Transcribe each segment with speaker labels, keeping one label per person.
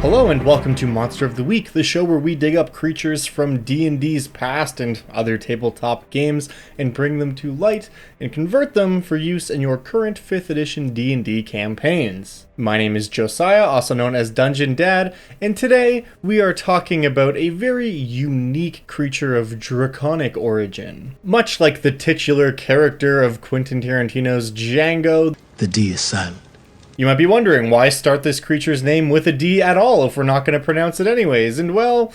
Speaker 1: Hello and welcome to Monster of the Week, the show where we dig up creatures from D&D's past and other tabletop games and bring them to light and convert them for use in your current 5th edition D&D campaigns. My name is Josiah, also known as Dungeon Dad, and today we are talking about a very unique creature of draconic origin. Much like the titular character of Quentin Tarantino's Django,
Speaker 2: the D is silent.
Speaker 1: You might be wondering, why start this creature's name with a D at all if we're not going to pronounce it anyways? And well,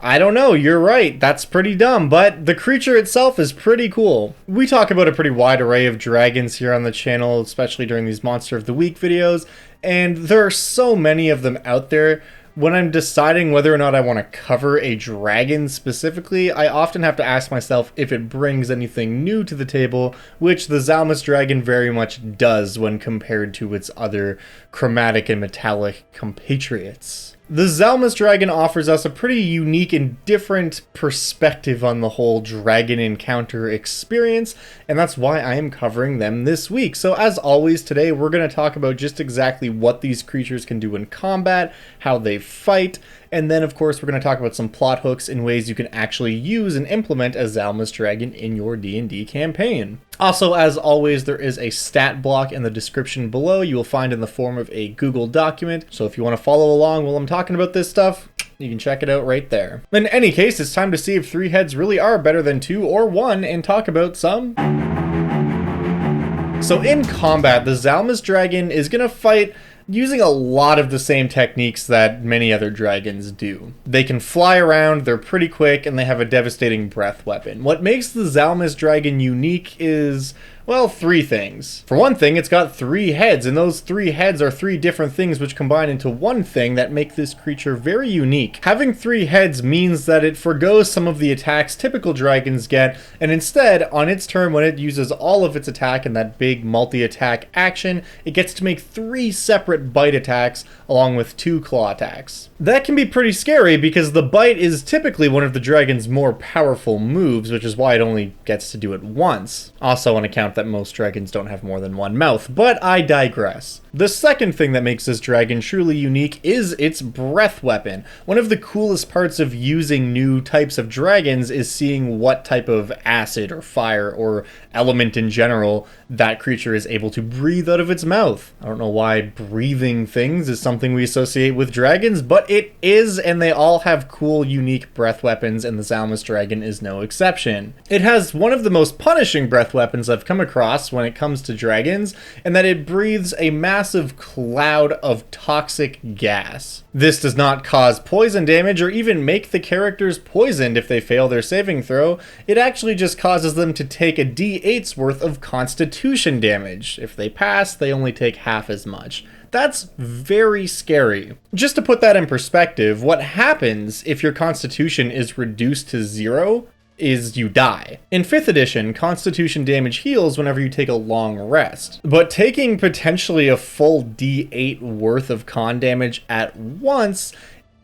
Speaker 1: I don't know, you're right, that's pretty dumb, but the creature itself is pretty cool. We talk about a pretty wide array of dragons here on the channel, especially during these Monster of the Week videos, and there are so many of them out there. When I'm deciding whether or not I want to cover a dragon specifically, I often have to ask myself if it brings anything new to the table, which the Dzalmus dragon very much does when compared to its other chromatic and metallic compatriots. The Dzalmus dragon offers us a pretty unique and different perspective on the whole dragon encounter experience, and that's why I am covering them this week. So as always, today we're going to talk about just exactly what these creatures can do in combat, how they fight, and then of course we're going to talk about some plot hooks and ways you can actually use and implement a Dzalmus dragon in your D&D campaign. Also, as always, there is a stat block in the description below you will find in the form of a Google document, so if you want to follow along while I'm talking about this stuff, you can check it out right there. In any case, it's time to see if 3 heads really are better than 2 or 1 and talk about some. So in combat, the Dzalmus dragon is going to fight using a lot of the same techniques that many other dragons do. They can fly around, they're pretty quick, and they have a devastating breath weapon. What makes the Dzalmus dragon unique is, well, 3 things. For one thing, it's got 3 heads, and those 3 heads are 3 different things which combine into one thing that make this creature very unique. Having 3 heads means that it forgoes some of the attacks typical dragons get, and instead, on its turn when it uses all of its attack in that big multi-attack action, it gets to make 3 separate bite attacks along with 2 claw attacks. That can be pretty scary because the bite is typically one of the dragon's more powerful moves, which is why it only gets to do it once. Also on account that most dragons don't have more than 1 mouth, but I digress. The second thing that makes this dragon truly unique is its breath weapon. One of the coolest parts of using new types of dragons is seeing what type of acid or fire or element in general that creature is able to breathe out of its mouth. I don't know why breathing things is something we associate with dragons, but it is, and they all have cool, unique breath weapons, and the Dzalmus dragon is no exception. It has one of the most punishing breath weapons I've come across when it comes to dragons, and that it breathes a massive cloud of toxic gas. This does not cause poison damage or even make the characters poisoned if they fail their saving throw. It actually just causes them to take a d8's worth of constitution damage. If they pass, they only take half as much. That's very scary. Just to put that in perspective, what happens if your constitution is reduced to 0 is you die. In 5th edition, constitution damage heals whenever you take a long rest, but taking potentially a full d8 worth of con damage at once,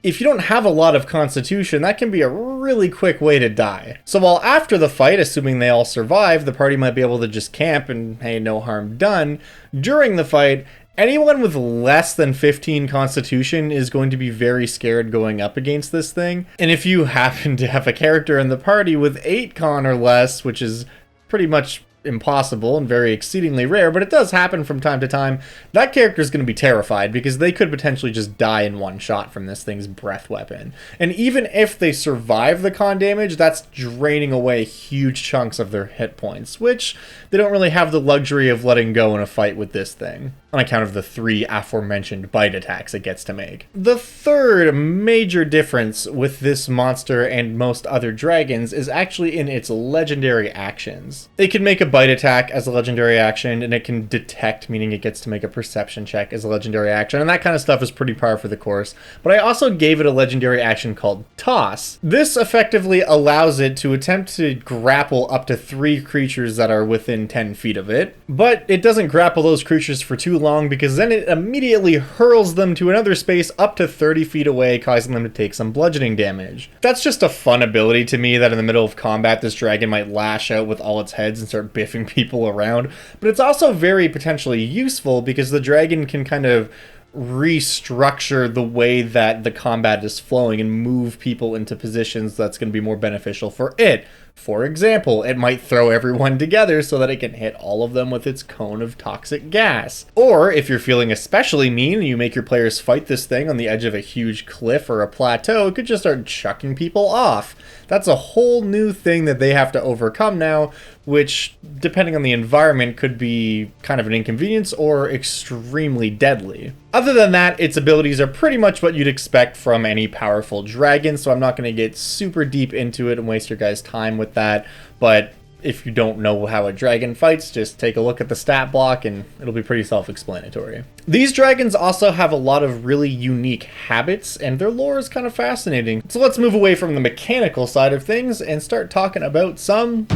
Speaker 1: if you don't have a lot of constitution, that can be a really quick way to die. So while after the fight, assuming they all survive, the party might be able to just camp and hey, no harm done, during the fight, anyone with less than 15 constitution is going to be very scared going up against this thing. And if you happen to have a character in the party with 8 con or less, which is pretty much impossible and very exceedingly rare, but it does happen from time to time, that character is going to be terrified because they could potentially just die in one shot from this thing's breath weapon. And even if they survive the con damage, that's draining away huge chunks of their hit points, which they don't really have the luxury of letting go in a fight with this thing, on account of the 3 aforementioned bite attacks it gets to make. The third major difference with this monster and most other dragons is actually in its legendary actions. It can make a bite attack as a legendary action, and it can detect, meaning it gets to make a perception check as a legendary action, and that kind of stuff is pretty par for the course. But I also gave it a legendary action called Toss. This effectively allows it to attempt to grapple up to 3 creatures that are within 10 feet of it, but it doesn't grapple those creatures for too long because then it immediately hurls them to another space up to 30 feet away, causing them to take some bludgeoning damage. That's just a fun ability to me, that in the middle of combat this dragon might lash out with all its heads and start biffing people around, but it's also very potentially useful because the dragon can kind of restructure the way that the combat is flowing and move people into positions that's going to be more beneficial for it. For example, it might throw everyone together so that it can hit all of them with its cone of toxic gas. Or if you're feeling especially mean and you make your players fight this thing on the edge of a huge cliff or a plateau, it could just start chucking people off. That's a whole new thing that they have to overcome now, which, depending on the environment, could be kind of an inconvenience or extremely deadly. Other than that, its abilities are pretty much what you'd expect from any powerful dragon, so I'm not going to get super deep into it and waste your guys' time with that, but if you don't know how a dragon fights, just take a look at the stat block and it'll be pretty self-explanatory. These dragons also have a lot of really unique habits, and their lore is kind of fascinating. So let's move away from the mechanical side of things and start talking about some...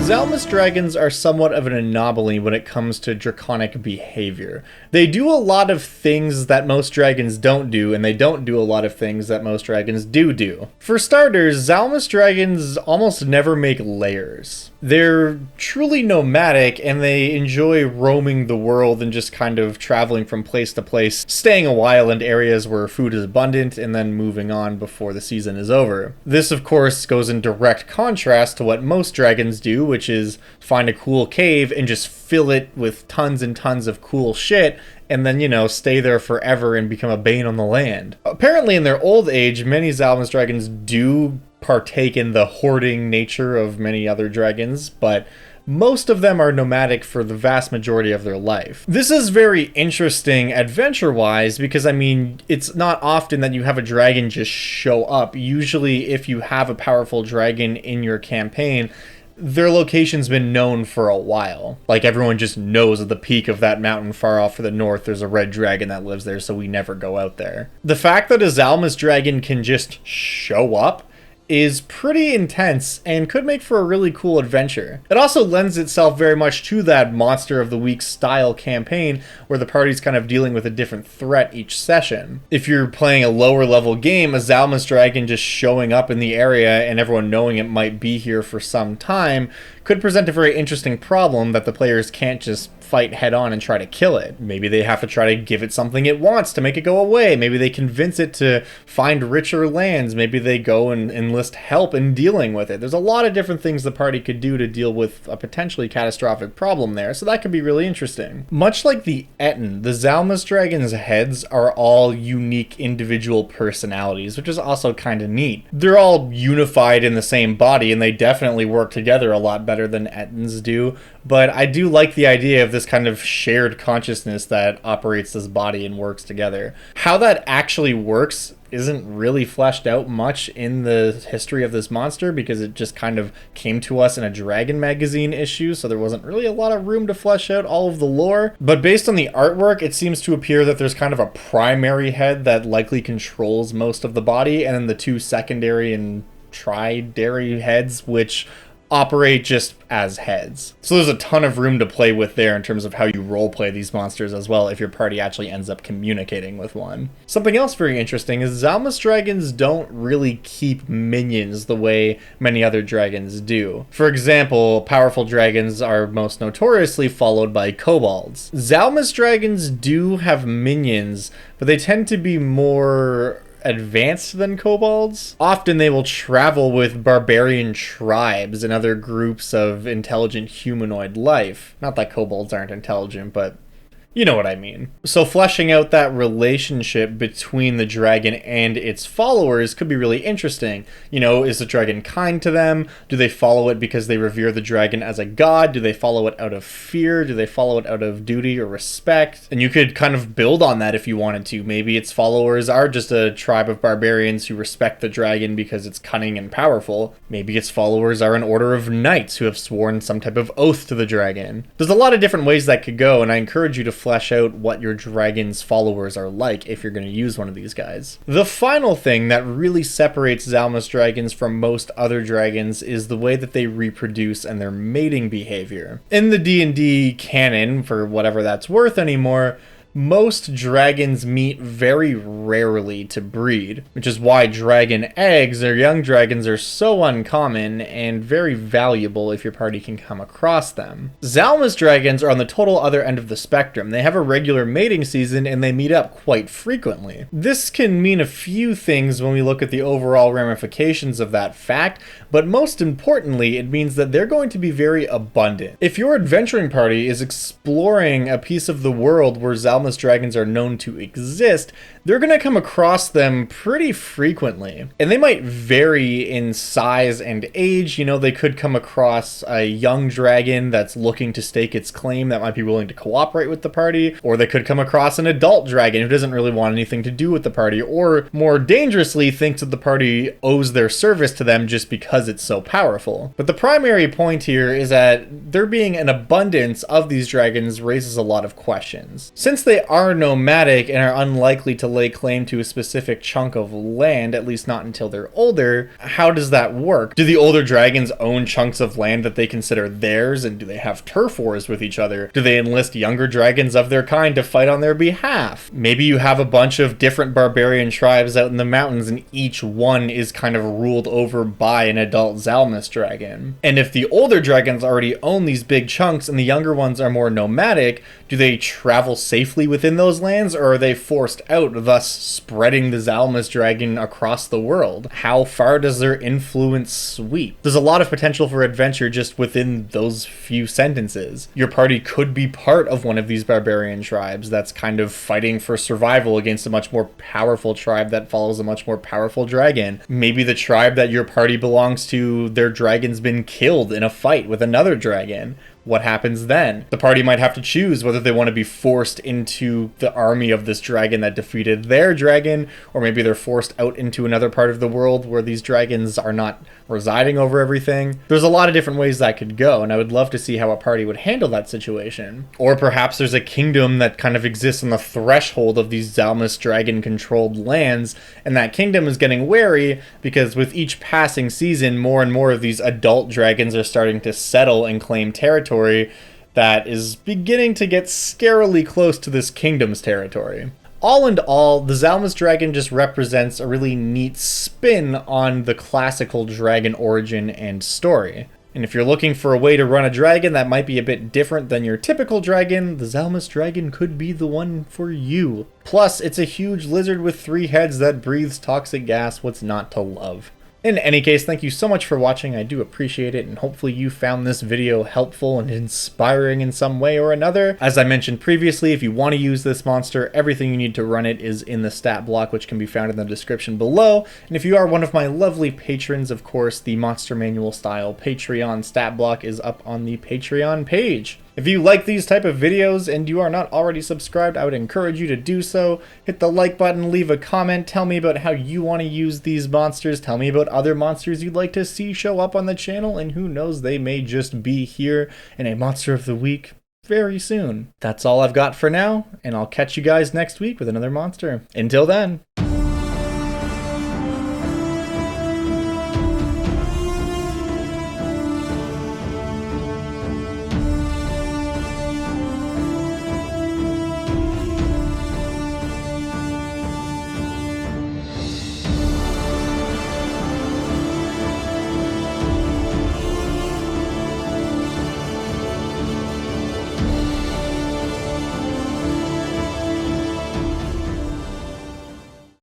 Speaker 1: Dzalmus dragons are somewhat of an anomaly when it comes to draconic behavior. They do a lot of things that most dragons don't do, and they don't do a lot of things that most dragons do. For starters, Dzalmus dragons almost never make lairs. They're truly nomadic, and they enjoy roaming the world and just kind of traveling from place to place, staying a while in areas where food is abundant, and then moving on before the season is over. This, of course, goes in direct contrast to what most dragons do, which is find a cool cave and just fill it with tons and tons of cool shit, and then, you know, stay there forever and become a bane on the land. Apparently, in their old age, many Dzalmus dragons do partake in the hoarding nature of many other dragons, but most of them are nomadic for the vast majority of their life. This is very interesting adventure-wise because, I mean, it's not often that you have a dragon just show up. Usually, if you have a powerful dragon in your campaign, their location's been known for a while. Like, everyone just knows at the peak of that mountain far off to the north there's a red dragon that lives there, so we never go out there. The fact that a Dzalmus dragon can just show up is pretty intense and could make for a really cool adventure. It also lends itself very much to that Monster of the Week style campaign where the party's kind of dealing with a different threat each session. If you're playing a lower level game, a Dzalmus dragon just showing up in the area and everyone knowing it might be here for some time could present a very interesting problem that the players can't just fight head on and try to kill it. Maybe they have to try to give it something it wants to make it go away. Maybe they convince it to find richer lands. Maybe they go and enlist help in dealing with it. There's a lot of different things the party could do to deal with a potentially catastrophic problem there, so that could be really interesting. Much like the Etten, the Dzalmus dragon's heads are all unique individual personalities, which is also kind of neat. They're all unified in the same body, and they definitely work together a lot better than Ettens do, but I do like the idea of this kind of shared consciousness that operates this body and works together. How that actually works isn't really fleshed out much in the history of this monster because it just kind of came to us in a Dragon magazine issue, so there wasn't really a lot of room to flesh out all of the lore. But based on the artwork, it seems to appear that there's kind of a primary head that likely controls most of the body, and then the two secondary and tridary heads, which operate just as heads. So there's a ton of room to play with there in terms of how you roleplay these monsters as well if your party actually ends up communicating with one. Something else very interesting is Dzalmus dragons don't really keep minions the way many other dragons do. For example, powerful dragons are most notoriously followed by kobolds. Dzalmus dragons do have minions, but they tend to be more advanced than kobolds. Often they will travel with barbarian tribes and other groups of intelligent humanoid life. Not that kobolds aren't intelligent, but you know what I mean. So fleshing out that relationship between the dragon and its followers could be really interesting. You know, is the dragon kind to them? Do they follow it because they revere the dragon as a god? Do they follow it out of fear? Do they follow it out of duty or respect? And you could kind of build on that if you wanted to. Maybe its followers are just a tribe of barbarians who respect the dragon because it's cunning and powerful. Maybe its followers are an order of knights who have sworn some type of oath to the dragon. There's a lot of different ways that could go, and I encourage you to flesh out what your dragon's followers are like if you're going to use one of these guys. The final thing that really separates Dzalmus dragons from most other dragons is the way that they reproduce and their mating behavior. In the D&D canon, for whatever that's worth anymore, Most dragons meet very rarely to breed, which is why dragon eggs or young dragons are so uncommon and very valuable if your party can come across them. Dzalmus dragons are on the total other end of the spectrum. They have a regular mating season and they meet up quite frequently. This can mean a few things when we look at the overall ramifications of that fact, but most importantly, it means that they're going to be very abundant. If your adventuring party is exploring a piece of the world where Dzalmus dragons are known to exist, they're going to come across them pretty frequently. And they might vary in size and age. You know, they could come across a young dragon that's looking to stake its claim that might be willing to cooperate with the party, or they could come across an adult dragon who doesn't really want anything to do with the party, or more dangerously thinks that the party owes their service to them just because it's so powerful. But the primary point here is that there being an abundance of these dragons raises a lot of questions. Since they are nomadic and are unlikely to lay claim to a specific chunk of land, at least not until they're older, how does that work? Do the older dragons own chunks of land that they consider theirs, and do they have turf wars with each other? Do they enlist younger dragons of their kind to fight on their behalf? Maybe you have a bunch of different barbarian tribes out in the mountains and each one is kind of ruled over by an adult Dzalmus dragon. And if the older dragons already own these big chunks and the younger ones are more nomadic, do they travel safely within those lands, or are they forced out, thus spreading the Dzalmus dragon across the world? How far does their influence sweep? There's a lot of potential for adventure just within those few sentences. Your party could be part of one of these barbarian tribes that's kind of fighting for survival against a much more powerful tribe that follows a much more powerful dragon. Maybe the tribe that your party belongs to, their dragon's been killed in a fight with another dragon. What happens then? The party might have to choose whether they want to be forced into the army of this dragon that defeated their dragon, or maybe they're forced out into another part of the world where these dragons are not residing over everything. There's a lot of different ways that could go, and I would love to see how a party would handle that situation. Or perhaps there's a kingdom that kind of exists on the threshold of these Dzalmus dragon-controlled lands, and that kingdom is getting wary because with each passing season, more and more of these adult dragons are starting to settle and claim territory that is beginning to get scarily close to this kingdom's territory. All in all, the Dzalmus dragon just represents a really neat spin on the classical dragon origin and story. And if you're looking for a way to run a dragon that might be a bit different than your typical dragon, the Dzalmus dragon could be the one for you. Plus, it's a huge lizard with 3 heads that breathes toxic gas. What's not to love? In any case, thank you so much for watching. I do appreciate it, and hopefully you found this video helpful and inspiring in some way or another. As I mentioned previously, if you want to use this monster, everything you need to run it is in the stat block, which can be found in the description below. And if you are one of my lovely patrons, of course, the Monster Manual style Patreon stat block is up on the Patreon page. If you like these type of videos and you are not already subscribed, I would encourage you to do so. Hit the like button, leave a comment, tell me about how you want to use these monsters, tell me about other monsters you'd like to see show up on the channel, and who knows, they may just be here in a Monster of the Week very soon. That's all I've got for now, and I'll catch you guys next week with another monster. Until then.